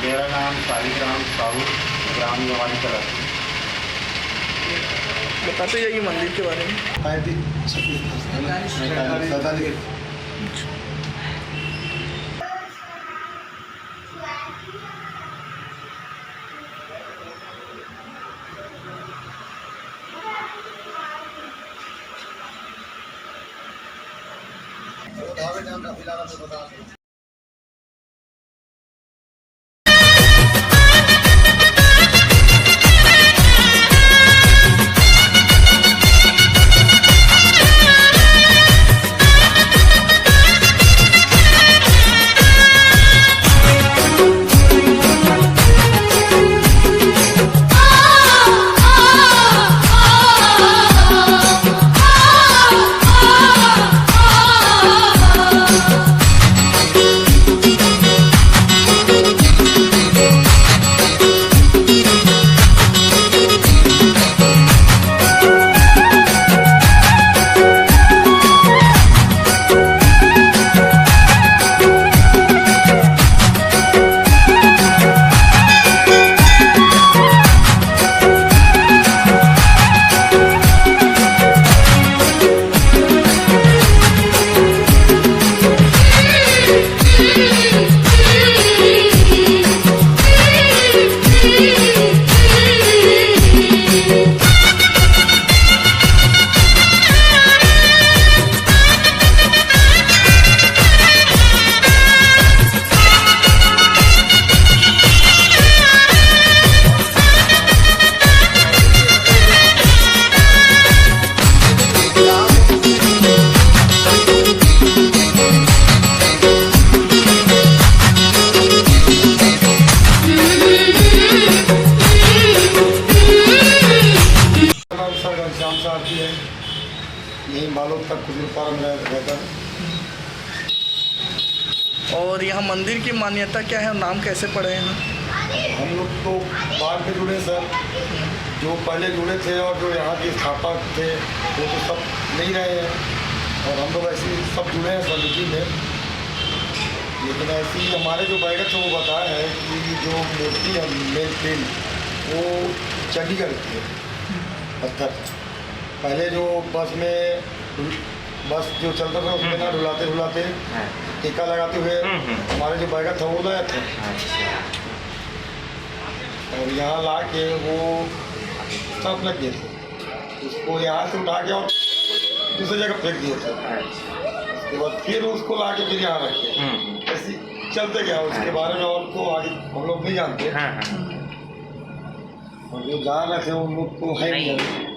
मेरा नाम शालिग्राम साहू, ग्राम निवाड़ी कला। बताते जाइए मंदिर के बारे में। 45 यही बालोद तक कुछ फार्म रहता है। और यहाँ मंदिर की मान्यता क्या है, नाम कैसे पड़े हैं? हम लोग तो बाद में जुड़े सर, जो पहले जुड़े थे और जो यहाँ के स्थापक थे वो तो सब नहीं रहे हैं, और हम लोग ऐसे ही सब जुड़े हैं समिति में। लेकिन ऐसे ही हमारे जो बैठक थे वो बताए हैं कि जो मूर्ति है मेन प्लेन वो चंडीगढ़ की है पत्थर। पहले जो बस जो चलता था उसमें ना ढुलाते ढुलाते टीका लगाते हुए हमारे जो बैठक था वो लाया था, और यहाँ ला के वो सब लग गए थे, उसको यहाँ से उठा के और दूसरी जगह फेंक दिए थे। उसके बाद फिर उसको ला के फिर यहाँ रखे, ऐसे चलते गया। उसके बारे में और तो आगे हम लोग नहीं जानते, और जो जान रहे थे उन लोग को है नहीं जानते।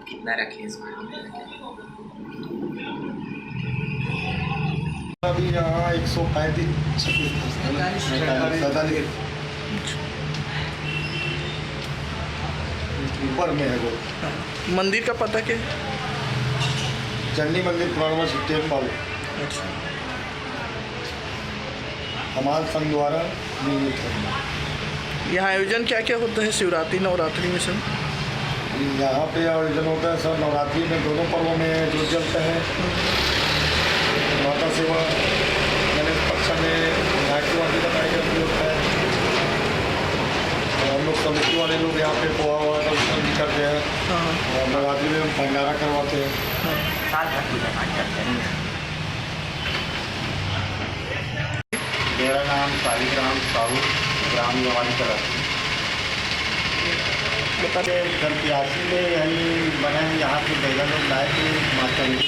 कितना रखे इसमें? अभी यहाँ 135 ऊपर में है वो। मंदिर का पता क्या है? चंडी मंदिर पुराना टेम्पल हमारे संघ द्वारा निर्मित है। यहाँ आयोजन क्या क्या होता है शिवरात्रि नवरात्रि में सर? यहाँ पे आयोजन होता है सर नवरात्रि में, दोनों पर्वों में जो चलते हैं माता सेवा, गणेश पक्ष में झांकी वाकी का कार्यक्रम भी होता है, और हम लोग समिति वाले लोग यहाँ पे पोहा हुआ का उत्सव भी करते हैं, और नवरात्रि में भंडारा करवाते हैं। मेरा नाम शालिग्राम साहू, ग्राम निवाड़ी कला। बताते सन 83 में यानी बना है। यहाँ पे बैगन लोग लाए थे माँ चंडी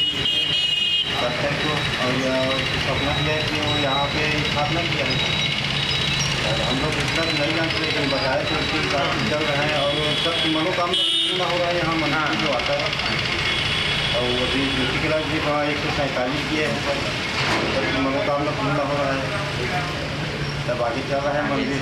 पत्थर को, और सपना किया कि वो यहाँ पे स्थापना किया है। और हम लोग इतना नहीं जानते, लेकिन बताए तो उसके हिसाब से चल रहे हैं, और सब मनोकामना पूर्ण हो रहा है यहाँ मंदिर जो आता है। और वो अभी ज्योति क्लास भी वहाँ 147 किए हैं, सबकी मनोकामना पूर्ण हो रहा है। तब आगे चल रहा है मंदिर।